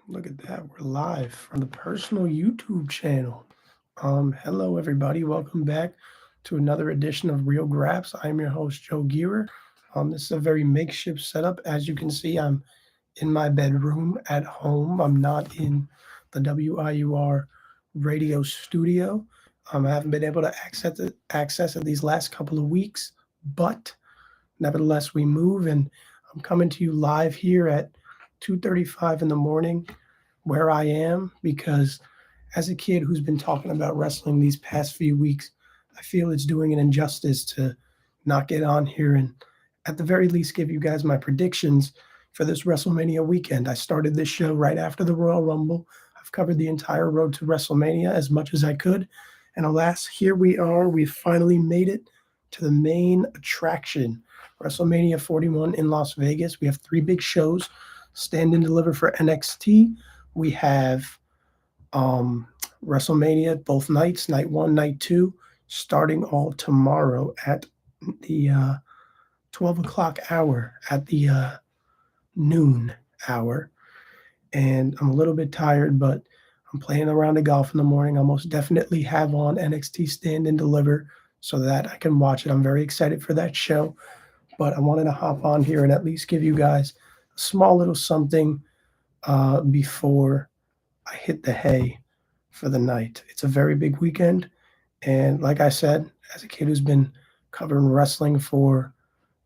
Look at that. We're live from the personal YouTube channel. Hello everybody. Welcome back to another edition of Real Graps. I'm your host, Joe Gierer. This is a very makeshift setup. As you can see, I'm in my bedroom at home. I'm not in the WIUR radio studio. I haven't been able to access it these last couple of weeks, but nevertheless, we move and I'm coming to you live here at 2:35 in the morning where I am because as a kid who's been talking about wrestling these past few weeks, I feel it's doing an injustice to not get on here and at the very least give you guys my predictions for this WrestleMania weekend. I started this show right after the Royal Rumble. I've covered the entire road to WrestleMania as much as I could. And alas, here we are. We've finally made it to the main attraction, WrestleMania 41 in Las Vegas. We have three big shows: Stand and Deliver for NXT. We have um, WrestleMania both nights, night one, night two, starting all tomorrow at the 12 o'clock hour, at the noon hour. And I'm a little bit tired, but I'm playing around the golf in the morning. I'll most definitely have on NXT Stand and Deliver so that I can watch it. I'm very excited for that show, but I wanted to hop on here and at least give you guys a small little something before I hit the hay for the night. It's a very big weekend. And like I said, as a kid who's been covering wrestling for,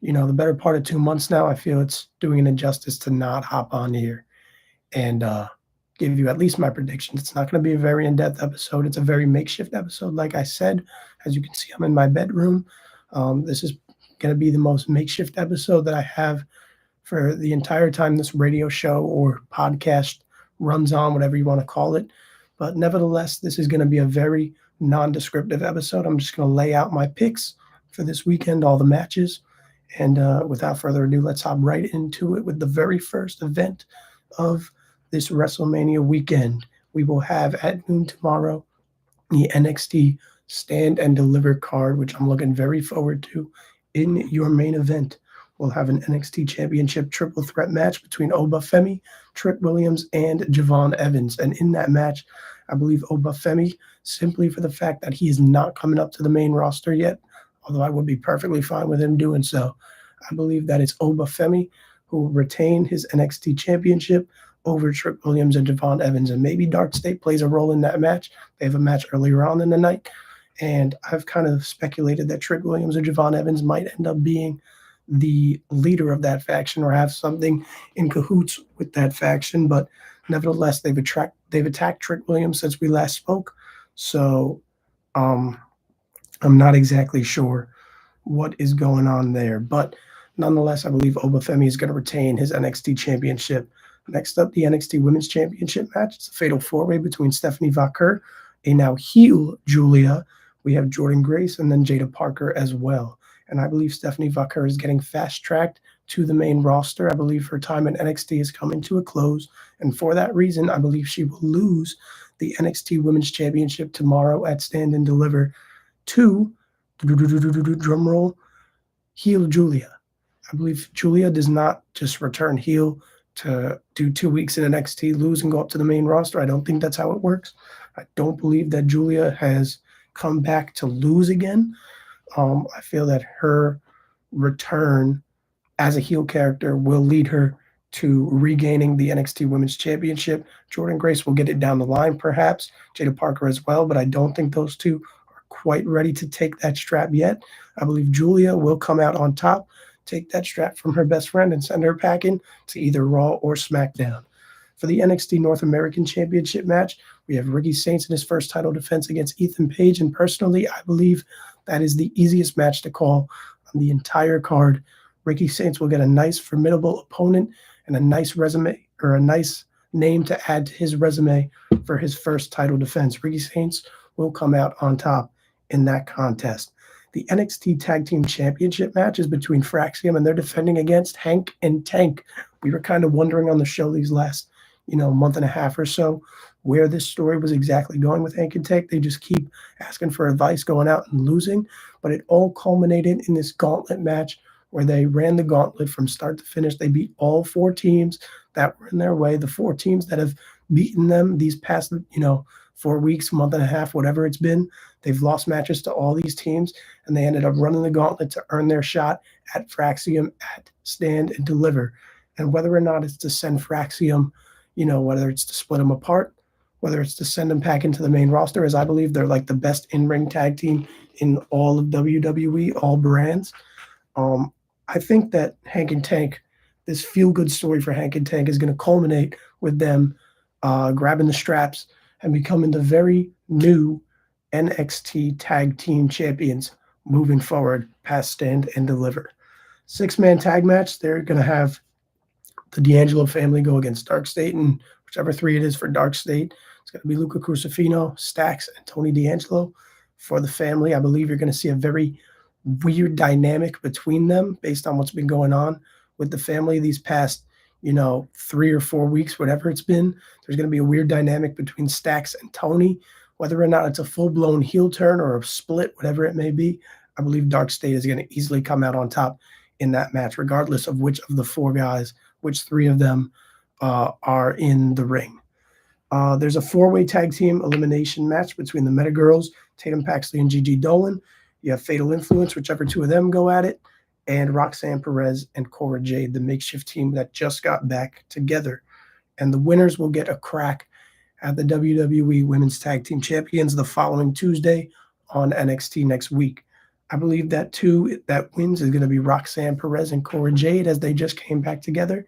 the better part of 2 months now, I feel it's doing an injustice to not hop on here and give you at least my predictions. It's not going to be a very in depth episode. It's a very makeshift episode. Like I said, as you can see, I'm in my bedroom. This is going to be the most makeshift episode that I have for the entire time this radio show or podcast runs on, whatever you want to call it. But nevertheless, this is going to be a very non-descriptive episode. I'm just going to lay out my picks for this weekend, all the matches. And without further ado, let's hop right into it with the very first event of this WrestleMania weekend. We will have at noon tomorrow the NXT Stand and Deliver card, which I'm looking very forward to. In your main event, we'll have an NXT Championship triple threat match between Obafemi, Trick Williams, and Javon Evans. And in that match, I believe Obafemi, simply for the fact that he is not coming up to the main roster yet, although I would be perfectly fine with him doing so. I believe that it's Obafemi who will retain his NXT Championship over Trick Williams and Javon Evans. And maybe Dark State plays a role in that match. They have a match earlier on in the night. And I've kind of speculated that Trick Williams or Javon Evans might end up being the leader of that faction or have something in cahoots with that faction. But nevertheless, they've attacked Trick Williams since we last spoke. So um, I'm not exactly sure what is going on there. But nonetheless, I believe Obafemi is going to retain his NXT championship. Next up, the NXT Women's Championship match. It's a fatal four-way between Stephanie Vaquer, a now heel Julia. We have Jordan Grace and then Jada Parker as well. And I believe Stephanie Vaquer is getting fast-tracked to the main roster. I believe her time in NXT is coming to a close. And for that reason, I believe she will lose the NXT Women's Championship tomorrow at Stand and Deliver to, drumroll, heel Julia. I believe Julia does not just return heel to do 2 weeks in NXT, lose, and go up to the main roster. I don't think that's how it works. I don't believe that Julia has come back to lose again. I feel that her return as a heel character will lead her to regaining the NXT Women's Championship. Jordan Grace will get it down the line, perhaps. Jada Parker as well, but I don't think those two are quite ready to take that strap yet. I believe Julia will come out on top, take that strap from her best friend, and send her packing to either Raw or SmackDown. For the NXT North American Championship match, we have Ricky Saints in his first title defense against Ethan Page, and personally, I believe that is the easiest match to call on the entire card. Ricky Saints will get a nice, formidable opponent and a nice resume, or a nice name to add to his resume for his first title defense. Ricky Saints will come out on top in that contest. The NXT Tag Team Championship match is between Fraxium, and they're defending against Hank and Tank. We were kind of wondering on the show these last, month and a half or so where this story was exactly going with Hank and Tank. They just keep asking for advice, going out and losing. But it all culminated in this gauntlet match where they ran the gauntlet from start to finish. They beat all four teams that were in their way, the four teams that have beaten them these past, 4 weeks, month and a half, whatever it's been. They've lost matches to all these teams, and they ended up running the gauntlet to earn their shot at Fraxium at Stand and Deliver. And whether or not it's to send Fraxium, whether it's to split them apart, whether it's to send them back into the main roster, as I believe they're like the best in-ring tag team in all of WWE, all brands. Um, I think that Hank and Tank, this feel-good story for Hank and Tank, is going to culminate with them grabbing the straps and becoming the very new NXT Tag Team Champions moving forward past Stand and Deliver. Six-man tag match. They're going to have the D'Angelo family go against Dark State, and whichever three it is for Dark State, it's going to be Luca Crucifino, Stax, and Tony D'Angelo. For the family, I believe you're going to see a very weird dynamic between them based on what's been going on with the family these past, 3 or 4 weeks, whatever it's been. There's going to be a weird dynamic between Stax and Tony, whether or not it's a full-blown heel turn or a split, whatever it may be. I believe Dark State is going to easily come out on top in that match, regardless of which of the four guys, which three of them are in the ring. There's a four-way tag team elimination match between the Meta Girls, Tatum Paxley and Gigi Dolan. You have Fatal Influence, whichever two of them go at it, and Roxanne Perez and Cora Jade, the makeshift team that just got back together. And the winners will get a crack at the WWE Women's Tag Team Champions the following Tuesday on NXT next week. I believe that two that wins is going to be Roxanne Perez and Cora Jade, as they just came back together,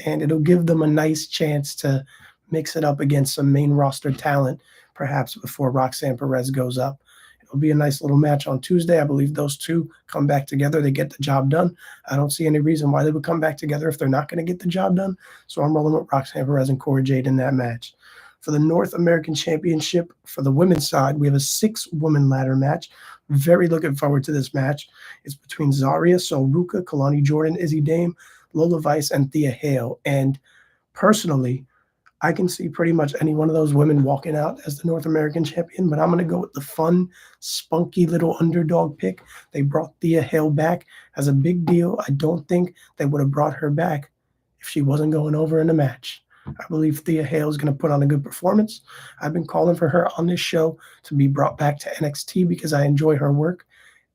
and it'll give them a nice chance to mix it up against some main roster talent, perhaps before Roxanne Perez goes up. It'll be a nice little match on Tuesday. I believe those two come back together. They get the job done. I don't see any reason why they would come back together if they're not going to get the job done. So I'm rolling with Roxanne Perez and Cora Jade in that match. For the North American Championship, for the women's side, we have a 6-woman ladder match. Very looking forward to this match. It's between Zarya, Sol Ruka, Kalani Jordan, Izzy Dame, Lola Vice, and Thea Hale. And personally, I can see pretty much any one of those women walking out as the North American champion, but I'm going to go with the fun, spunky little underdog pick. They brought Thea Hale back as a big deal. I don't think they would have brought her back if she wasn't going over in a match. I believe Thea Hale is going to put on a good performance. I've been calling for her on this show to be brought back to NXT because I enjoy her work.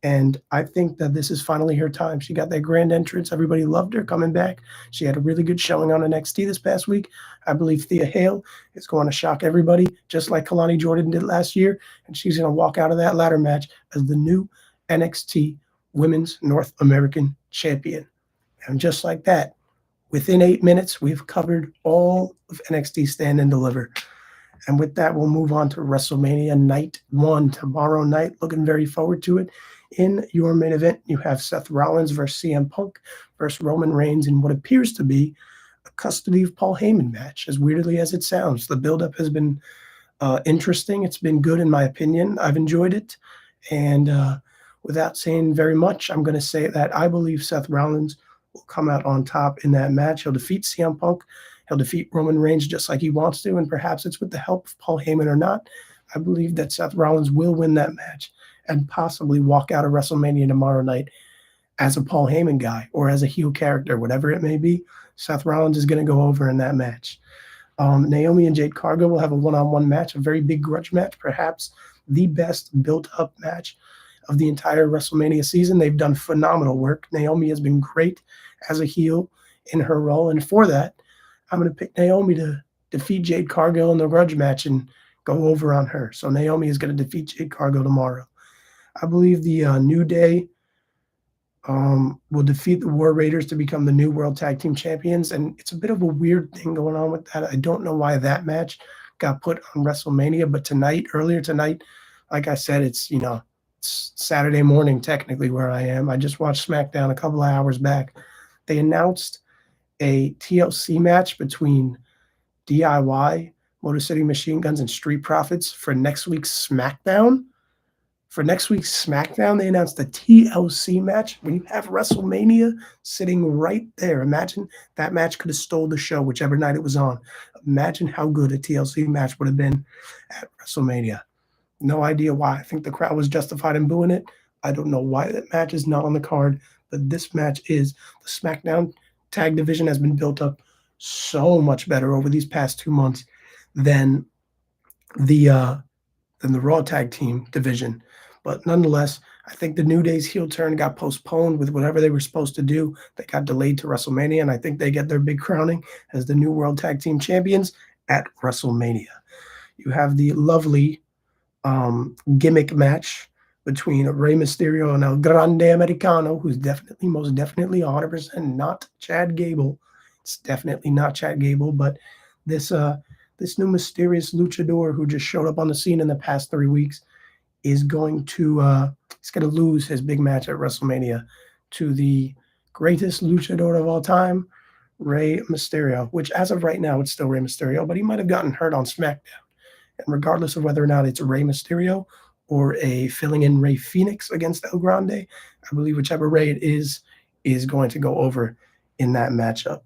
And I think that this is finally her time. She got that grand entrance. Everybody loved her coming back. She had a really good showing on NXT this past week. I believe Thea Hale is going to shock everybody, just like Kalani Jordan did last year. And she's going to walk out of that ladder match as the new NXT Women's North American Champion. And just like that, within 8 minutes, we've covered all of NXT Stand and Deliver. And with that, we'll move on to WrestleMania Night 1 tomorrow night. Looking very forward to it. In your main event, you have Seth Rollins versus CM Punk versus Roman Reigns in what appears to be a custody of Paul Heyman match, as weirdly as it sounds. The buildup has been interesting. It's been good, in my opinion. I've enjoyed it. And without saying very much, I'm going to say that I believe Seth Rollins will come out on top in that match. He'll defeat CM Punk. He'll defeat Roman Reigns just like he wants to, and perhaps it's with the help of Paul Heyman or not. I believe that Seth Rollins will win that match and possibly walk out of WrestleMania tomorrow night as a Paul Heyman guy or as a heel character, whatever it may be. Seth Rollins is going to go over in that match. Naomi and Jade Cargill will have a one-on-one match, a very big grudge match, perhaps the best built-up match of the entire WrestleMania season. They've done phenomenal work. Naomi has been great as a heel in her role, and for that, I'm going to pick Naomi to defeat Jade Cargill in the grudge match and go over on her. So Naomi is going to defeat Jade Cargill tomorrow. I believe the New Day will defeat the War Raiders to become the new World Tag Team Champions, and it's a bit of a weird thing going on with that. I don't know why that match got put on WrestleMania, but earlier tonight, like I said, it's Saturday morning technically where I am. I just watched SmackDown a couple of hours back. They announced a TLC match between DIY, Motor City Machine Guns, and Street Profits for next week's SmackDown. For next week's SmackDown, they announced a TLC match when you have WrestleMania sitting right there. Imagine that match could have stole the show, whichever night it was on. Imagine how good a TLC match would have been at WrestleMania. No idea why. I think the crowd was justified in booing it. I don't know why that match is not on the card, but this match is. The SmackDown tag division has been built up so much better over these past 2 months than the Raw tag team division. But nonetheless, I think the New Day's heel turn got postponed with whatever they were supposed to do. They got delayed to WrestleMania, and I think they get their big crowning as the new World Tag Team Champions at WrestleMania. You have the lovely gimmick match between Rey Mysterio and El Grande Americano, who's definitely, most definitely 100% not Chad Gable. It's definitely not Chad Gable, but this this new mysterious luchador who just showed up on the scene in the past 3 weeks is going to he's going to lose his big match at WrestleMania to the greatest luchador of all time, Rey Mysterio, which as of right now it's still Rey Mysterio, but he might have gotten hurt on SmackDown. And regardless of whether or not it's Rey Mysterio or a filling in Rey Fenix against El Grande, I believe whichever Rey it is going to go over in that matchup.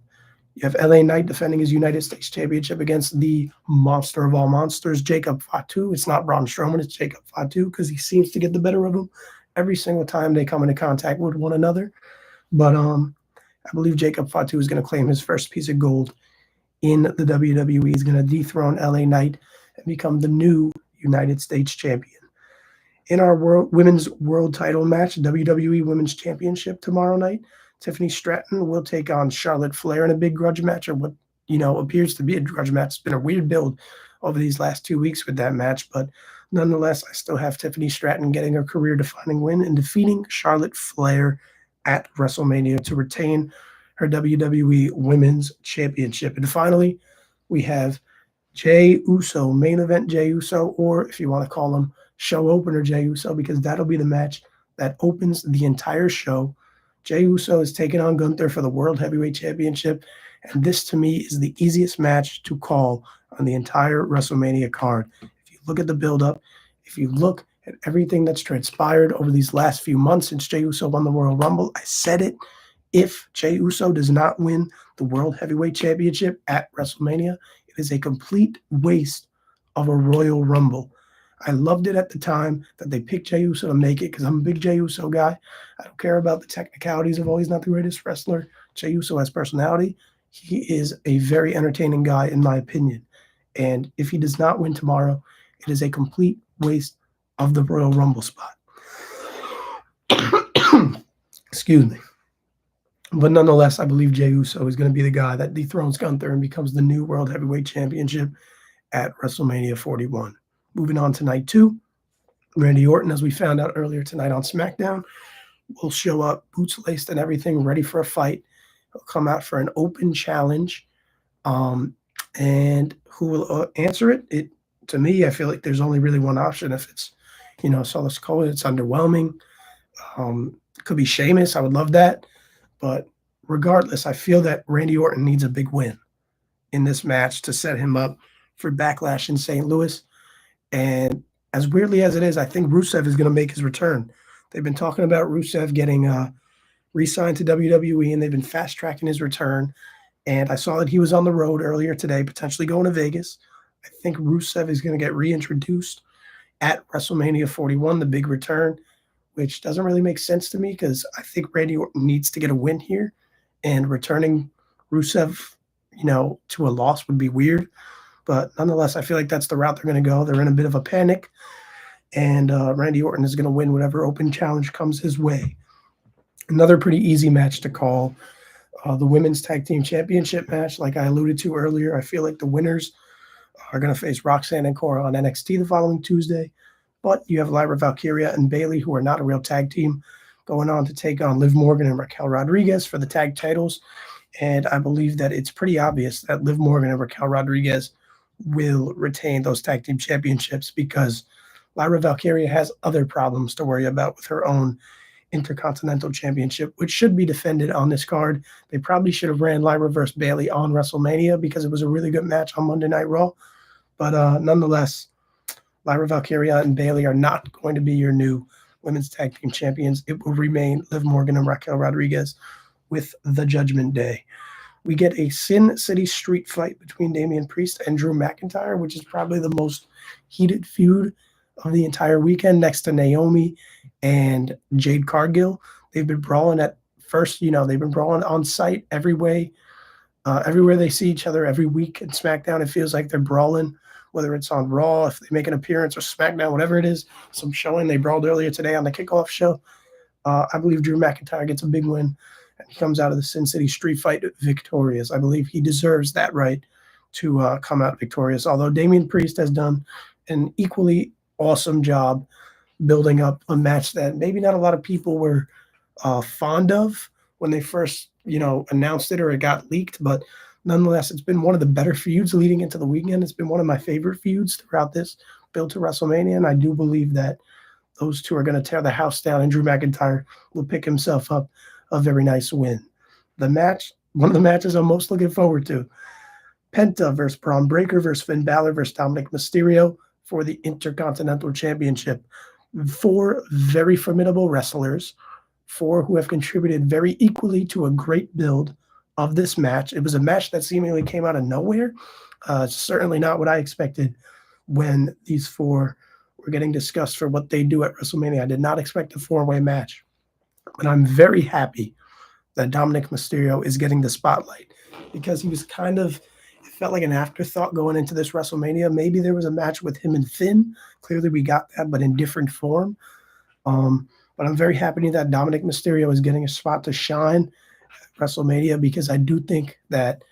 You have LA Knight defending his United States Championship against the monster of all monsters, Jacob Fatu. It's not Braun Strowman, it's Jacob Fatu because he seems to get the better of him every single time they come into contact with one another. But I believe Jacob Fatu is going to claim his first piece of gold in the WWE. He's going to dethrone LA Knight and become the new United States champion. In our women's world title match, WWE Women's Championship tomorrow night, Tiffany Stratton will take on Charlotte Flair in a big grudge match, or what appears to be a grudge match. It's been a weird build over these last 2 weeks with that match, but nonetheless, I still have Tiffany Stratton getting her career-defining win and defeating Charlotte Flair at WrestleMania to retain her WWE Women's Championship. And finally, we have Jey Uso, main event Jey Uso, or if you want to call him show opener Jey Uso, because that'll be the match that opens the entire show. Jey Uso is taking on Gunther for the World Heavyweight Championship, and this to me is the easiest match to call on the entire WrestleMania card. If you look at the build-up, if you look at everything that's transpired over these last few months since Jey Uso won the Royal Rumble, I said it. If Jey Uso does not win the World Heavyweight Championship at WrestleMania, it is a complete waste of a Royal Rumble. I loved it at the time that they picked Jey Uso to make it because I'm a big Jey Uso guy. I don't care about the technicalities of, he's not the greatest wrestler. Jey Uso has personality. He is a very entertaining guy, in my opinion. And if he does not win tomorrow, it is a complete waste of the Royal Rumble spot. Excuse me. But nonetheless, I believe Jey Uso is going to be the guy that dethrones Gunther and becomes the new World Heavyweight Championship at WrestleMania 41. Moving on to night 2, Randy Orton, as we found out earlier tonight on SmackDown, will show up, boots laced and everything, ready for a fight. He'll come out for an open challenge. And who will answer it? To me, I feel like there's only really one option. If it's, so let's call it, it's underwhelming. It could be Sheamus. I would love that. But regardless, I feel that Randy Orton needs a big win in this match to set him up for Backlash in St. Louis. And as weirdly as it is, I think Rusev is going to make his return. They've been talking about Rusev getting re-signed to WWE, and they've been fast-tracking his return. And I saw that he was on the road earlier today, potentially going to Vegas. I think Rusev is going to get reintroduced at WrestleMania 41, the big return, which doesn't really make sense to me because I think Randy Orton needs to get a win here. And returning Rusev, to a loss would be weird. But nonetheless, I feel like that's the route they're going to go. They're in a bit of a panic, and Randy Orton is going to win whatever open challenge comes his way. Another pretty easy match to call, the Women's Tag Team Championship match. Like I alluded to earlier, I feel like the winners are going to face Roxanne and Cora on NXT the following Tuesday. But you have Lyra Valkyria and Bayley, who are not a real tag team, going on to take on Liv Morgan and Raquel Rodriguez for the tag titles. And I believe that it's pretty obvious that Liv Morgan and Raquel Rodriguez will retain those tag team championships because Lyra Valkyria has other problems to worry about with her own Intercontinental Championship, which should be defended on this card. They probably should have ran Lyra versus Bayley on WrestleMania because it was a really good match on Monday Night Raw. But nonetheless, Lyra Valkyria and Bayley are not going to be your new women's tag team champions. It will remain Liv Morgan and Raquel Rodriguez with the Judgment Day. We get a Sin City street fight between Damian Priest and Drew McIntyre, which is probably the most heated feud of the entire weekend next to Naomi and Jade Cargill. They've been brawling at first, they've been brawling on site every way Everywhere they see each other every week in SmackDown, it feels like they're brawling, whether it's on Raw, if they make an appearance, or SmackDown, whatever it is, some showing. They brawled earlier today on the kickoff show. I believe Drew McIntyre gets a big win, and he comes out of the Sin City Street Fight victorious. I believe he deserves that right to come out victorious, although Damian Priest has done an equally awesome job building up a match that maybe not a lot of people were fond of when they first, announced it or it got leaked. But nonetheless, it's been one of the better feuds leading into the weekend. It's been one of my favorite feuds throughout this build to WrestleMania, and I do believe that those two are going to tear the house down, and Drew McIntyre will pick himself up a very nice win. One of the matches I'm most looking forward to, Penta versus Braun Breaker versus Finn Balor versus Dominic Mysterio for the Intercontinental Championship. Four very formidable wrestlers, four who have contributed very equally to a great build of this match. It was a match that seemingly came out of nowhere. Certainly not what I expected when these four were getting discussed for what they do at WrestleMania. I did not expect a four-way match, but I'm very happy that Dominic Mysterio is getting the spotlight because he was it felt like an afterthought going into this WrestleMania. Maybe there was a match with him and Finn. Clearly we got that, but in different form. But I'm very happy that Dominic Mysterio is getting a spot to shine at WrestleMania because I do think that,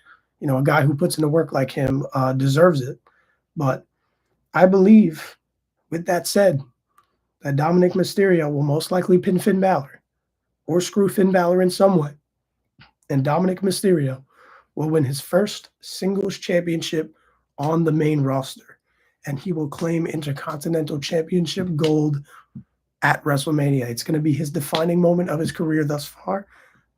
a guy who puts in the work like him deserves it. But I believe, with that said, that Dominic Mysterio will most likely pin Finn Balor or screw Finn Balor in some way. And Dominic Mysterio will win his first singles championship on the main roster. And he will claim Intercontinental Championship gold at WrestleMania. It's going to be his defining moment of his career thus far.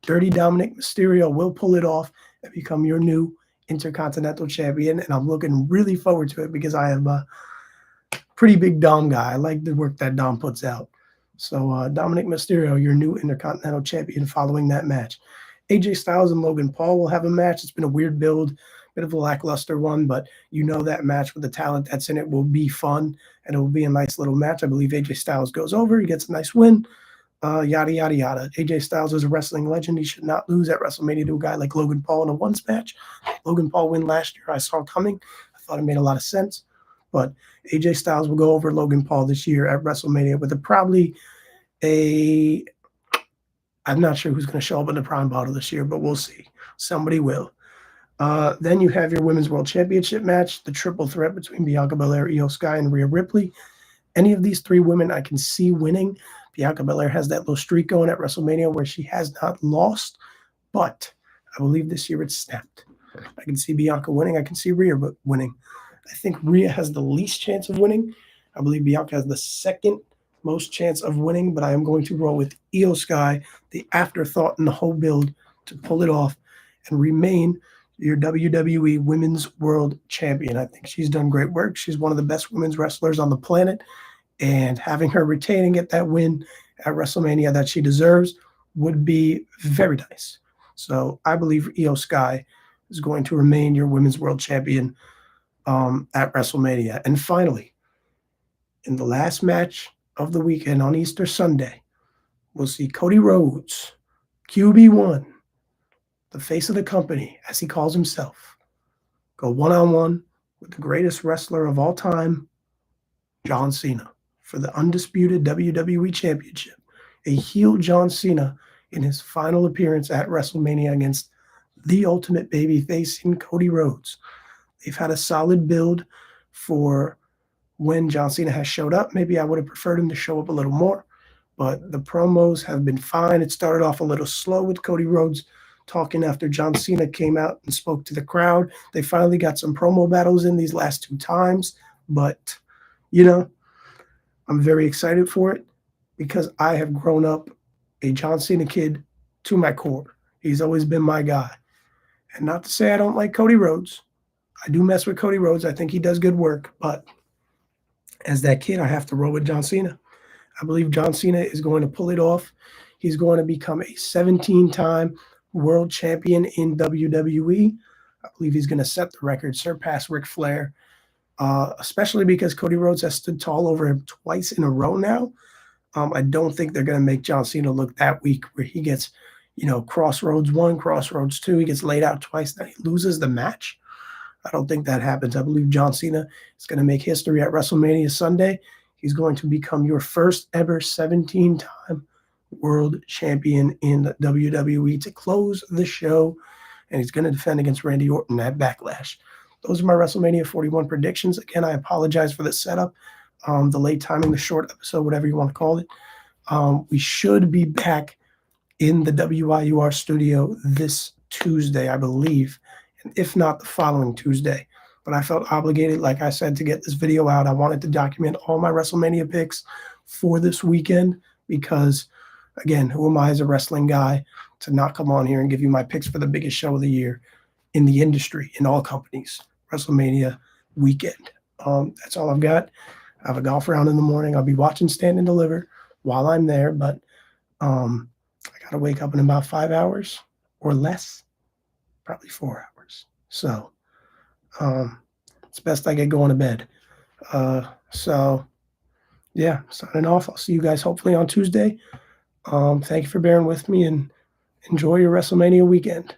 Dirty Dominic Mysterio will pull it off and become your new Intercontinental Champion. And I'm looking really forward to it because I am a pretty big Dom guy. I like the work that Dom puts out. So Dominic Mysterio, your new Intercontinental Champion following that match. AJ Styles and Logan Paul will have a match. It's been a weird build, bit of a lackluster one, but that match with the talent that's in it will be fun, and it will be a nice little match. I believe AJ Styles goes over. He gets a nice win, yada, yada, yada. AJ Styles is a wrestling legend. He should not lose at WrestleMania to a guy like Logan Paul in a once match. Logan Paul win last year I saw coming. I thought it made a lot of sense. But AJ Styles will go over Logan Paul this year at WrestleMania with I'm not sure who's going to show up in the Prime Bottle this year, but we'll see. Somebody will. Then you have your Women's World Championship match, the triple threat between Bianca Belair, Io Sky, and Rhea Ripley. Any of these three women I can see winning. Bianca Belair has that little streak going at WrestleMania where she has not lost, but I believe this year it's snapped. I can see Bianca winning. I can see Rhea winning. I think Rhea has the least chance of winning. I believe Bianca has the second most chance of winning, but I am going to roll with Io Sky, the afterthought in the whole build, to pull it off and remain your WWE Women's World Champion. I think she's done great work. She's one of the best women's wrestlers on the planet, and having her retaining that win at WrestleMania that she deserves would be very nice. So I believe Io Sky is going to remain your Women's World Champion at WrestleMania. And finally, in the last match of the weekend on Easter Sunday, we'll see Cody Rhodes, QB1, the face of the company, as he calls himself, go one-on-one with the greatest wrestler of all time, John Cena, for the undisputed WWE Championship. A heel John Cena in his final appearance at WrestleMania against the ultimate babyface in Cody Rhodes. They've had a solid build for when John Cena has showed up. Maybe I would have preferred him to show up a little more, but the promos have been fine. It started off a little slow with Cody Rhodes talking after John Cena came out and spoke to the crowd. They finally got some promo battles in these last two times, but, I'm very excited for it because I have grown up a John Cena kid to my core. He's always been my guy. And not to say I don't like Cody Rhodes. I do mess with Cody Rhodes. I think he does good work, but as that kid, I have to roll with John Cena. I believe John Cena is going to pull it off. He's going to become a 17-time world champion in WWE. I believe he's going to set the record, surpass Ric Flair, especially because Cody Rhodes has stood tall over him twice in a row now. I don't think they're going to make John Cena look that weak where he gets, Crossroads 1, Crossroads 2. He gets laid out twice. Now he loses the match. I don't think that happens. I believe John Cena is going to make history at WrestleMania Sunday. He's going to become your first ever 17-time world champion in the WWE to close the show, and he's going to defend against Randy Orton at Backlash. Those are my WrestleMania 41 predictions. Again, I apologize for the setup, the late timing, the short episode, whatever you want to call it. We should be back in the WIUR studio this Tuesday, I believe, and if not, the following Tuesday. But I felt obligated, like I said, to get this video out. I wanted to document all my WrestleMania picks for this weekend because, again, who am I as a wrestling guy to not come on here and give you my picks for the biggest show of the year in the industry, in all companies, WrestleMania weekend. That's all I've got. I have a golf round in the morning. I'll be watching Stand and Deliver while I'm there, but I got to wake up in about 5 hours or less, probably 4 hours. So it's best I get going to bed. So, yeah, signing off. I'll see you guys hopefully on Tuesday. Thank you for bearing with me and enjoy your WrestleMania weekend.